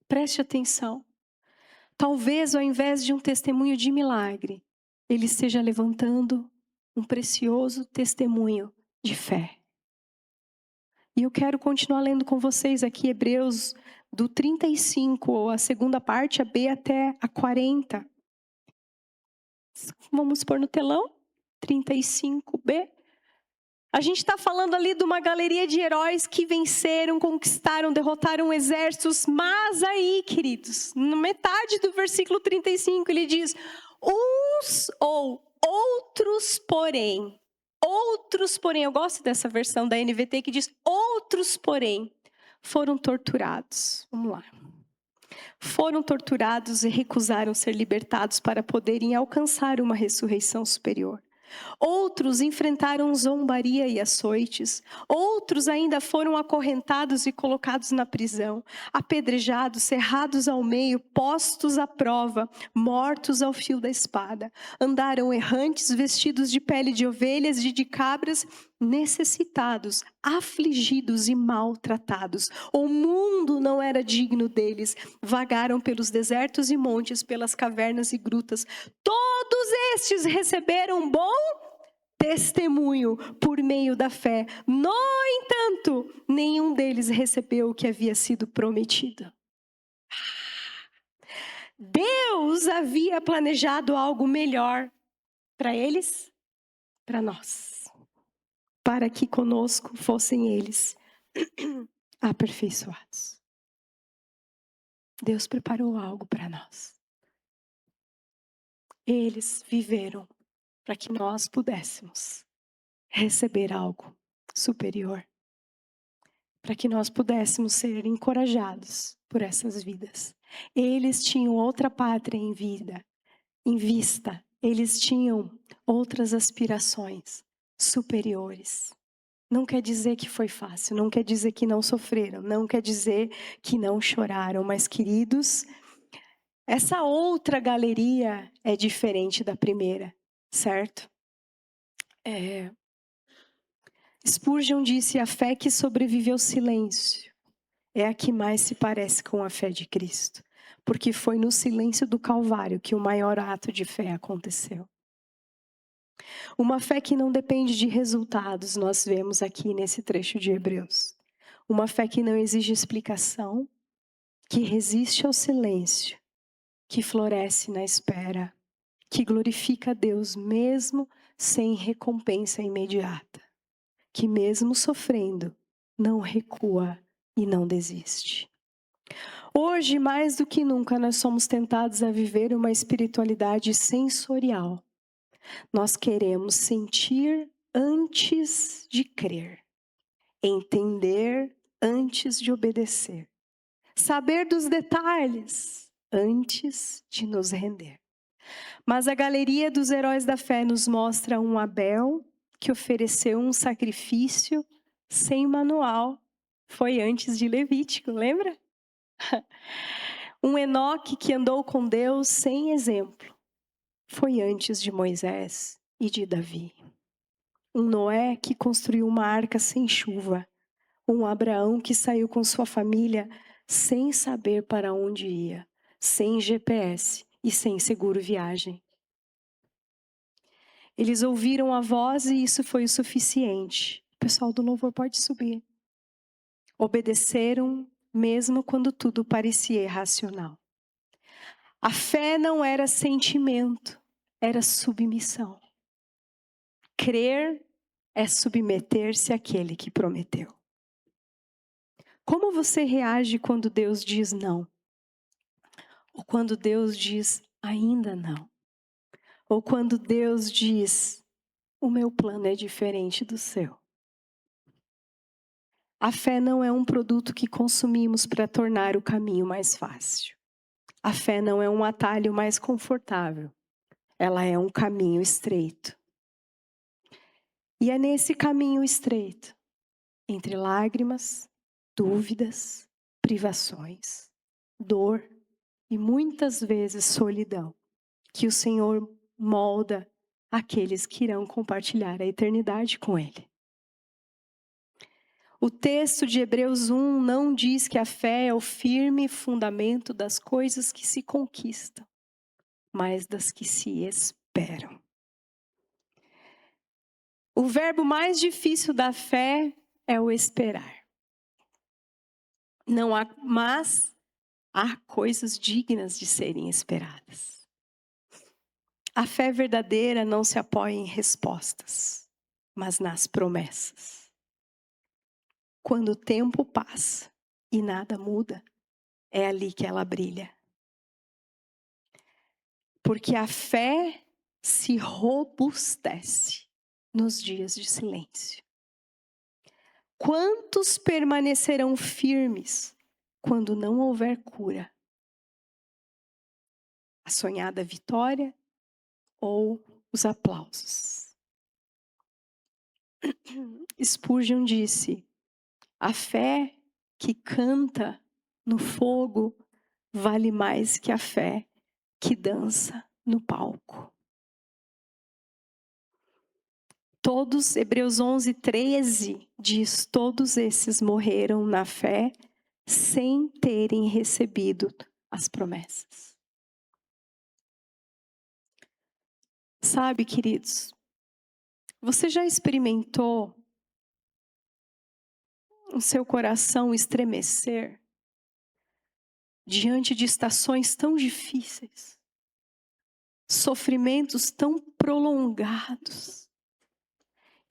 Preste atenção. Talvez ao invés de um testemunho de milagre, Ele esteja levantando um precioso testemunho de fé. E eu quero continuar lendo com vocês aqui Hebreus do 35, a segunda parte, a B até a 40. Vamos pôr no telão? 35b. A gente está falando ali de uma galeria de heróis que venceram, conquistaram, derrotaram exércitos. Mas aí, queridos, na metade do versículo 35, ele diz, uns ou outros, porém, eu gosto dessa versão da NVT que diz, outros, porém, foram torturados. Vamos lá. Foram torturados e recusaram ser libertados para poderem alcançar uma ressurreição superior. Outros enfrentaram zombaria e açoites. Outros ainda foram acorrentados e colocados na prisão, apedrejados, cerrados ao meio, postos à prova, mortos ao fio da espada. Andaram errantes, vestidos de pele de ovelhas e de cabras, necessitados, afligidos e maltratados. O mundo não era digno deles. Vagaram pelos desertos e montes, pelas cavernas e grutas. Todos estes receberam bom testemunho por meio da fé. No entanto, nenhum deles recebeu o que havia sido prometido. Deus havia planejado algo melhor para eles, para nós, para que conosco fossem eles aperfeiçoados. Deus preparou algo para nós. Eles viveram para que nós pudéssemos receber algo superior, para que nós pudéssemos ser encorajados por essas vidas. Eles tinham outra pátria em vista. Eles tinham outras aspirações superiores. Não quer dizer que foi fácil, não quer dizer que não sofreram, não quer dizer que não choraram, mas queridos, essa outra galeria é diferente da primeira, certo? Spurgeon disse: a fé que sobrevive ao silêncio é a que mais se parece com a fé de Cristo, porque foi no silêncio do Calvário que o maior ato de fé aconteceu. Uma fé que não depende de resultados, nós vemos aqui nesse trecho de Hebreus. Uma fé que não exige explicação, que resiste ao silêncio, que floresce na espera, que glorifica a Deus mesmo sem recompensa imediata, que mesmo sofrendo, não recua e não desiste. Hoje, mais do que nunca, nós somos tentados a viver uma espiritualidade sensorial. Nós queremos sentir antes de crer, entender antes de obedecer, saber dos detalhes antes de nos render. Mas a galeria dos heróis da fé nos mostra um Abel que ofereceu um sacrifício sem manual. Foi antes de Levítico, lembra? Um Enoque que andou com Deus sem exemplo. Foi antes de Moisés e de Davi. Um Noé que construiu uma arca sem chuva. Um Abraão que saiu com sua família sem saber para onde ia, sem GPS e sem seguro viagem. Eles ouviram a voz e isso foi o suficiente. O pessoal do louvor pode subir. Obedeceram mesmo quando tudo parecia irracional. A fé não era sentimento, era submissão. Crer é submeter-se àquele que prometeu. Como você reage quando Deus diz não? Ou quando Deus diz ainda não? Ou quando Deus diz o meu plano é diferente do seu? A fé não é um produto que consumimos para tornar o caminho mais fácil. A fé não é um atalho mais confortável. Ela é um caminho estreito. E é nesse caminho estreito, entre lágrimas, dúvidas, privações, dor e muitas vezes solidão, que o Senhor molda aqueles que irão compartilhar a eternidade com Ele. O texto de Hebreus 1 não diz que a fé é o firme fundamento das coisas que se conquistam, mas das que se esperam. O verbo mais difícil da fé é o esperar. Mas há coisas dignas de serem esperadas. A fé verdadeira não se apoia em respostas, mas nas promessas. Quando o tempo passa e nada muda, é ali que ela brilha. Porque a fé se robustece nos dias de silêncio. Quantos permanecerão firmes quando não houver cura? A sonhada vitória ou os aplausos? Spurgeon disse: a fé que canta no fogo vale mais que a fé que dança no palco. Todos, Hebreus 11:13 diz, todos esses morreram na fé sem terem recebido as promessas. Sabe, queridos, você já experimentou o seu coração estremecer diante de estações tão difíceis, sofrimentos tão prolongados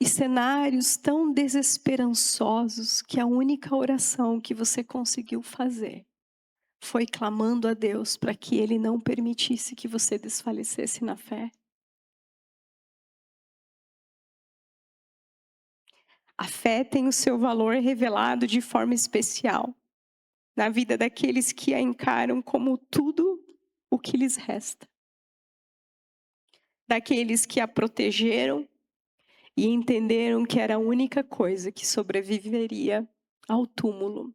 e cenários tão desesperançosos, que a única oração que você conseguiu fazer foi clamando a Deus para que Ele não permitisse que você desfalecesse na fé? A fé tem o seu valor revelado de forma especial na vida daqueles que a encaram como tudo o que lhes resta. Daqueles que a protegeram e entenderam que era a única coisa que sobreviveria ao túmulo.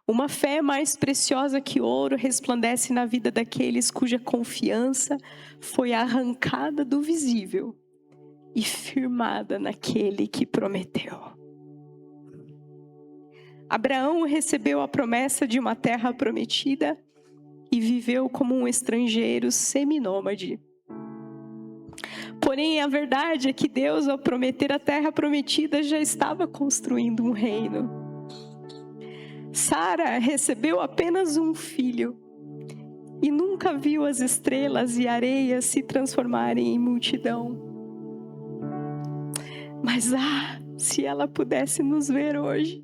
Uma fé mais preciosa que ouro resplandece na vida daqueles cuja confiança foi arrancada do visível e firmada naquele que prometeu. Abraão recebeu a promessa de uma terra prometida e viveu como um estrangeiro seminômade. Porém, a verdade é que Deus, ao prometer a terra prometida, já estava construindo um reino. Sara recebeu apenas um filho e nunca viu as estrelas e areias se transformarem em multidão. Mas se ela pudesse nos ver hoje,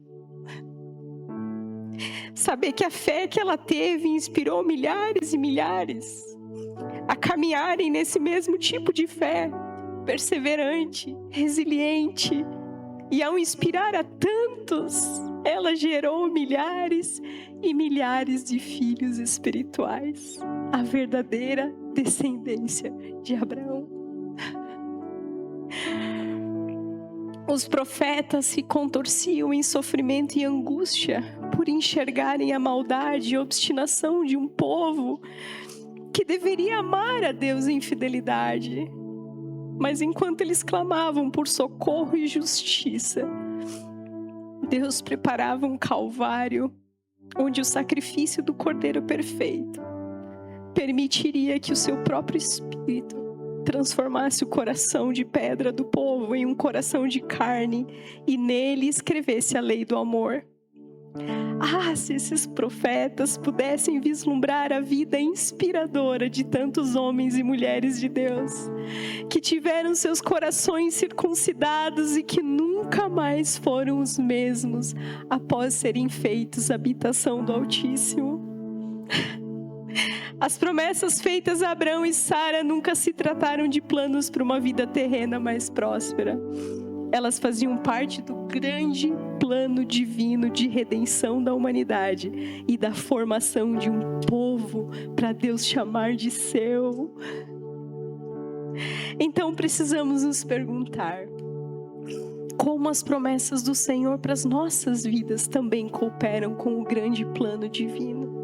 saber que a fé que ela teve inspirou milhares e milhares a caminharem nesse mesmo tipo de fé, perseverante, resiliente, e ao inspirar a tantos, ela gerou milhares e milhares de filhos espirituais, a verdadeira descendência de Abraão. Os profetas se contorciam em sofrimento e angústia por enxergarem a maldade e obstinação de um povo que deveria amar a Deus em fidelidade. Mas enquanto eles clamavam por socorro e justiça, Deus preparava um calvário onde o sacrifício do Cordeiro perfeito permitiria que o seu próprio Espírito transformasse o coração de pedra do povo em um coração de carne e nele escrevesse a lei do amor. Se esses profetas pudessem vislumbrar a vida inspiradora de tantos homens e mulheres de Deus, que tiveram seus corações circuncidados e que nunca mais foram os mesmos após serem feitos habitação do Altíssimo. As promessas feitas a Abraão e Sara nunca se trataram de planos para uma vida terrena mais próspera. Elas faziam parte do grande plano divino de redenção da humanidade e da formação de um povo para Deus chamar de seu. Então precisamos nos perguntar como as promessas do Senhor para as nossas vidas também cooperam com o grande plano divino.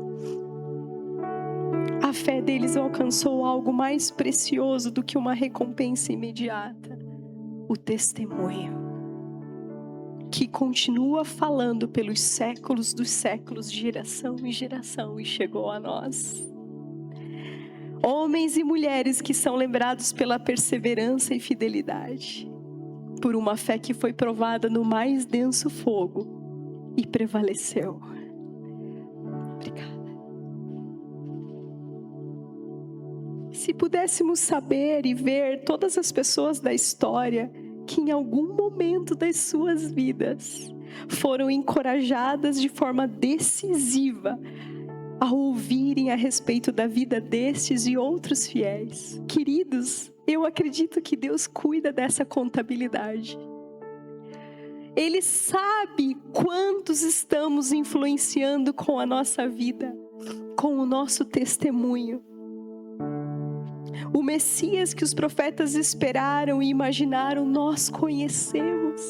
A fé deles alcançou algo mais precioso do que uma recompensa imediata: o testemunho, que continua falando pelos séculos dos séculos, geração em geração, e chegou a nós. Homens e mulheres que são lembrados pela perseverança e fidelidade, por uma fé que foi provada no mais denso fogo e prevaleceu. Obrigada. Se pudéssemos saber e ver todas as pessoas da história que em algum momento das suas vidas foram encorajadas de forma decisiva a ouvirem a respeito da vida destes e outros fiéis. Queridos, eu acredito que Deus cuida dessa contabilidade. Ele sabe quantos estamos influenciando com a nossa vida, com o nosso testemunho. O Messias que os profetas esperaram e imaginaram, nós conhecemos.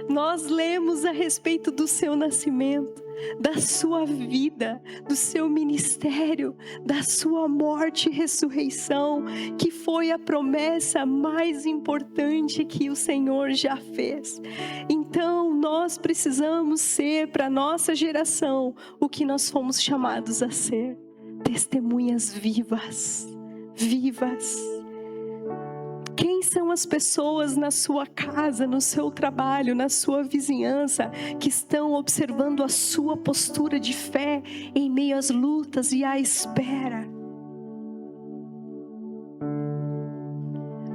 Nós lemos a respeito do seu nascimento, da sua vida, do seu ministério, da sua morte e ressurreição, que foi a promessa mais importante que o Senhor já fez. Então, nós precisamos ser para a nossa geração o que nós fomos chamados a ser: testemunhas vivas. Quem são as pessoas na sua casa, no seu trabalho, na sua vizinhança, que estão observando a sua postura de fé em meio às lutas e à espera?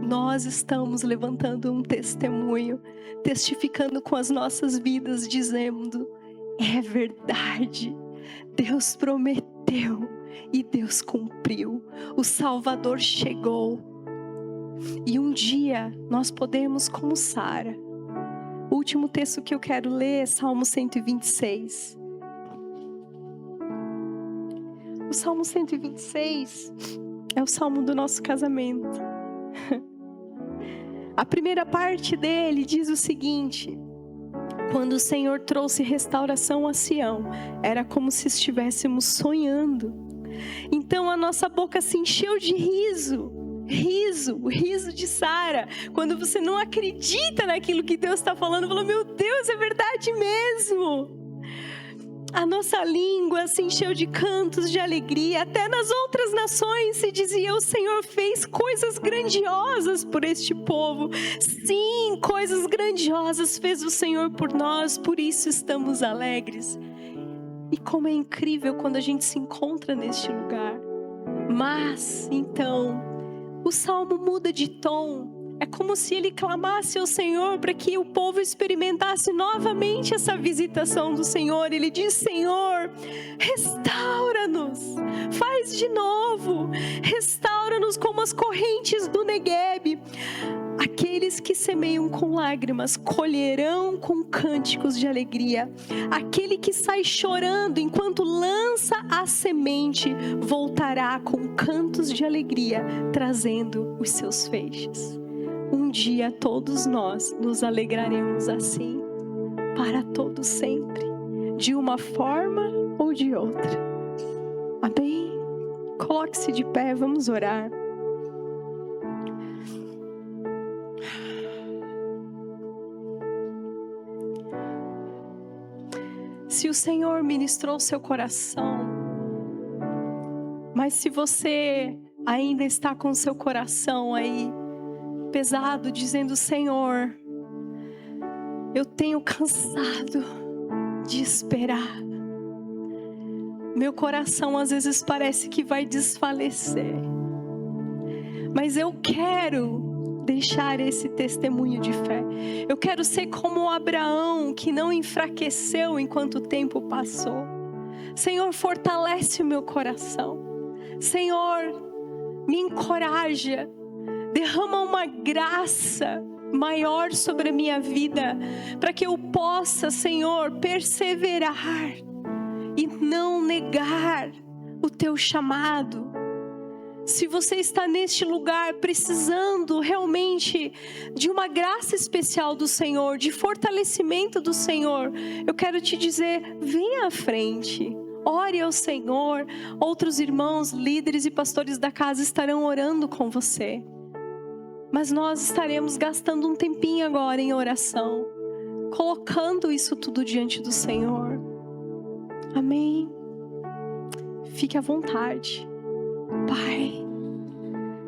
Nós estamos levantando um testemunho, testificando com as nossas vidas, dizendo: é verdade, Deus prometeu e Deus cumpriu, o Salvador chegou. E um dia nós podemos, como Sara. O último texto que eu quero ler é Salmo 126. O Salmo 126 é o salmo do nosso casamento. A primeira parte dele diz o seguinte: quando o Senhor trouxe restauração a Sião, era como se estivéssemos sonhando. Então a nossa boca se encheu de riso. O riso de Sara. Quando você não acredita naquilo que Deus está falando, fala: meu Deus, é verdade mesmo. A nossa língua se encheu de cantos de alegria. Até nas outras nações se dizia: o Senhor fez coisas grandiosas por este povo. Sim, coisas grandiosas fez o Senhor por nós, por isso estamos alegres. E como é incrível quando a gente se encontra neste lugar. Mas, então, o salmo muda de tom. É como se ele clamasse ao Senhor para que o povo experimentasse novamente essa visitação do Senhor. Ele diz: Senhor, restaura-nos, faz de novo, restaura-nos como as correntes do Neguebe. Aqueles que semeiam com lágrimas colherão com cânticos de alegria. Aquele que sai chorando enquanto lança a semente voltará com cantos de alegria, trazendo os seus feixes. Um dia todos nós nos alegraremos assim, para todo sempre, de uma forma ou de outra. Amém? Coloque-se de pé, vamos orar. Se o Senhor ministrou seu coração, mas se você ainda está com seu coração aí pesado, dizendo: Senhor, eu tenho cansado de esperar. Meu coração às vezes parece que vai desfalecer. Mas eu quero deixar esse testemunho de fé. Eu quero ser como Abraão, que não enfraqueceu enquanto o tempo passou. Senhor, fortalece o meu coração. Senhor, me encoraja. Derrama uma graça maior sobre a minha vida, para que eu possa, Senhor, perseverar e não negar o teu chamado. Se você está neste lugar precisando realmente de uma graça especial do Senhor, de fortalecimento do Senhor, eu quero te dizer: venha à frente. Ore ao Senhor. Outros irmãos, líderes e pastores da casa estarão orando com você. Mas nós estaremos gastando um tempinho agora em oração, colocando isso tudo diante do Senhor. Amém? Fique à vontade. Pai,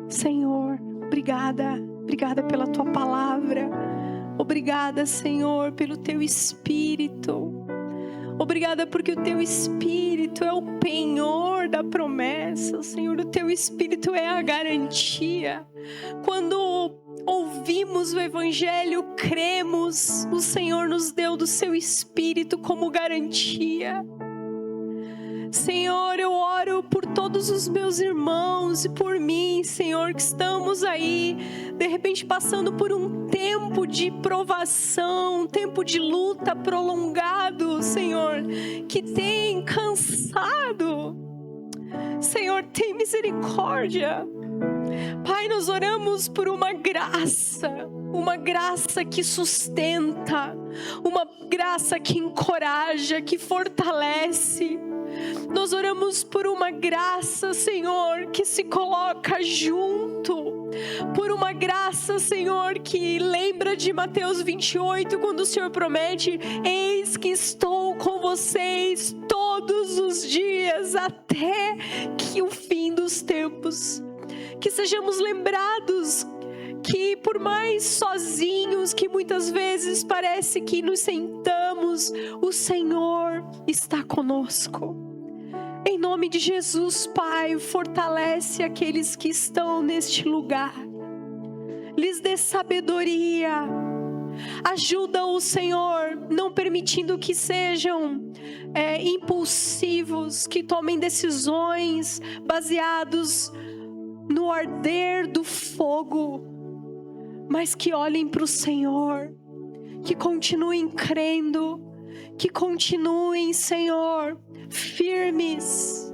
Senhor, obrigada pela Tua palavra. Obrigada, Senhor, pelo Teu Espírito. Obrigada porque o Teu Espírito é o penhor da promessa, Senhor. O Teu Espírito é a garantia. Quando ouvimos o Evangelho, cremos, o Senhor nos deu do Seu Espírito como garantia. Senhor, eu oro por todos os meus irmãos e por mim, Senhor, que estamos aí, de repente passando por um tempo de provação, um tempo de luta prolongado, Senhor, que tem cansado. Senhor, tem misericórdia. Pai, nós oramos por uma graça que sustenta, uma graça que encoraja, que fortalece. Nós oramos por uma graça, Senhor, que se coloca junto. Por uma graça, Senhor, que lembra de Mateus 28, quando o Senhor promete: eis que estou com vocês todos os dias, até que o fim dos tempos. Que sejamos lembrados que por mais sozinhos que muitas vezes parece que nos sentamos, o Senhor está conosco. Em nome de Jesus, Pai, fortalece aqueles que estão neste lugar. Lhes dê sabedoria. Ajuda o Senhor, não permitindo que sejam impulsivos, que tomem decisões baseados no arder do fogo, mas que olhem para o Senhor, que continuem crendo, que continuem, Senhor, firmes,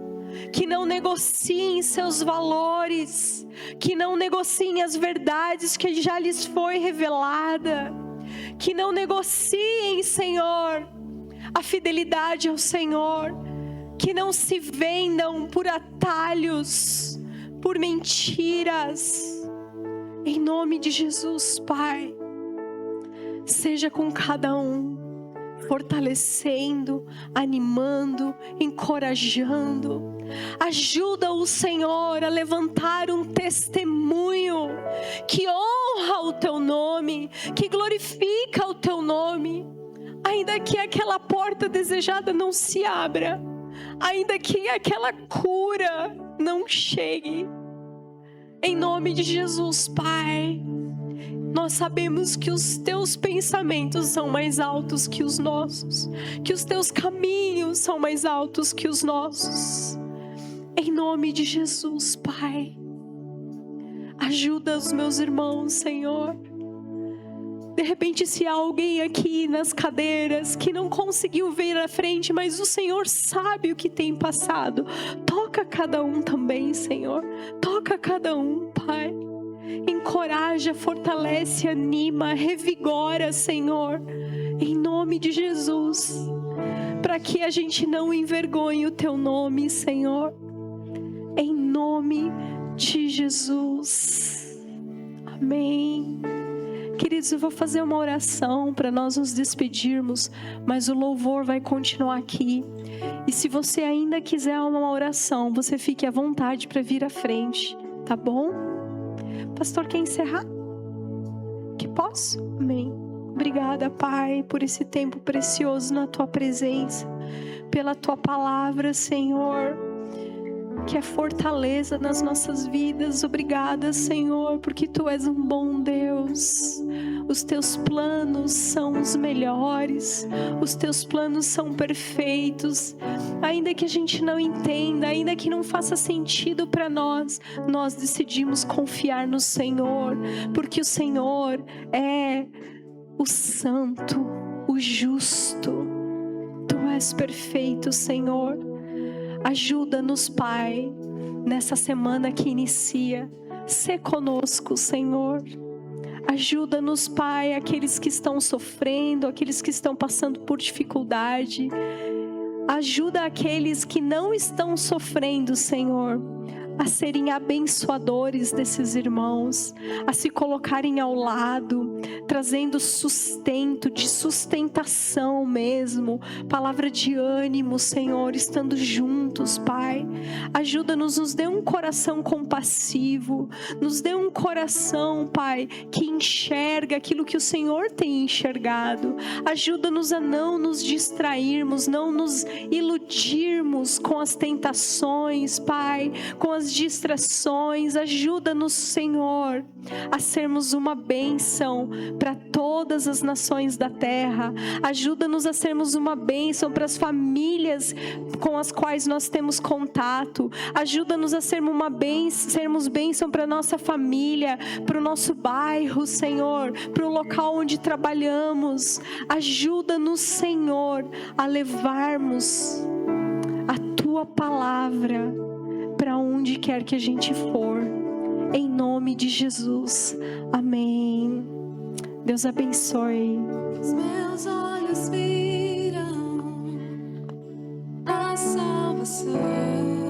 que não negociem seus valores, que não negociem as verdades que já lhes foi revelada, que não negociem, Senhor, a fidelidade ao Senhor, que não se vendam por atalhos, por mentiras. Em nome de Jesus, Pai, seja com cada um, fortalecendo, animando, encorajando. Ajuda o Senhor a levantar um testemunho que honra o Teu nome, que glorifica o Teu nome. Ainda que aquela porta desejada não se abra, ainda que aquela cura não chegue, em nome de Jesus, Pai, nós sabemos que os Teus pensamentos são mais altos que os nossos, que os Teus caminhos são mais altos que os nossos. Em nome de Jesus, Pai, ajuda os meus irmãos, Senhor. De repente, se há alguém aqui nas cadeiras que não conseguiu ver à frente, mas o Senhor sabe o que tem passado, toca cada um também, Senhor. Toca cada um, Pai. Encoraja, fortalece, anima, revigora, Senhor. Em nome de Jesus. Para que a gente não envergonhe o Teu nome, Senhor. Em nome de Jesus. Amém. Queridos, eu vou fazer uma oração para nós nos despedirmos, mas o louvor vai continuar aqui. E se você ainda quiser uma oração, você fique à vontade para vir à frente, tá bom? Pastor, quer encerrar? Que posso? Amém. Obrigada, Pai, por esse tempo precioso na Tua presença, pela Tua palavra, Senhor, que é fortaleza nas nossas vidas. Obrigada, Senhor, porque Tu és um bom Deus. Os Teus planos são os melhores, os Teus planos são perfeitos. Ainda que a gente não entenda, ainda que não faça sentido para nós, nós decidimos confiar no Senhor, porque o Senhor é o santo, o justo. Tu és perfeito, Senhor. Ajuda-nos, Pai, nessa semana que inicia. Sê conosco, Senhor. Ajuda-nos, Pai, aqueles que estão sofrendo, aqueles que estão passando por dificuldade. Ajuda aqueles que não estão sofrendo, Senhor, a serem abençoadores desses irmãos, a se colocarem ao lado, trazendo sustento, de sustentação mesmo, palavra de ânimo, Senhor, estando juntos, Pai. Ajuda-nos, nos dê um coração compassivo, nos dê um coração, Pai, que enxerga aquilo que o Senhor tem enxergado. Ajuda-nos a não nos distrairmos, não nos iludirmos com as tentações, Pai, com as distrações. Ajuda-nos, Senhor, a sermos uma bênção para todas as nações da terra. Ajuda-nos a sermos uma bênção para as famílias com as quais nós temos contato. Ajuda-nos a sermos bênção para a nossa família, para o nosso bairro, Senhor, para o local onde trabalhamos. Ajuda-nos, Senhor, a levarmos a Tua palavra para onde quer que a gente for, em nome de Jesus, amém. Deus abençoe. Os meus olhos viram a salvação.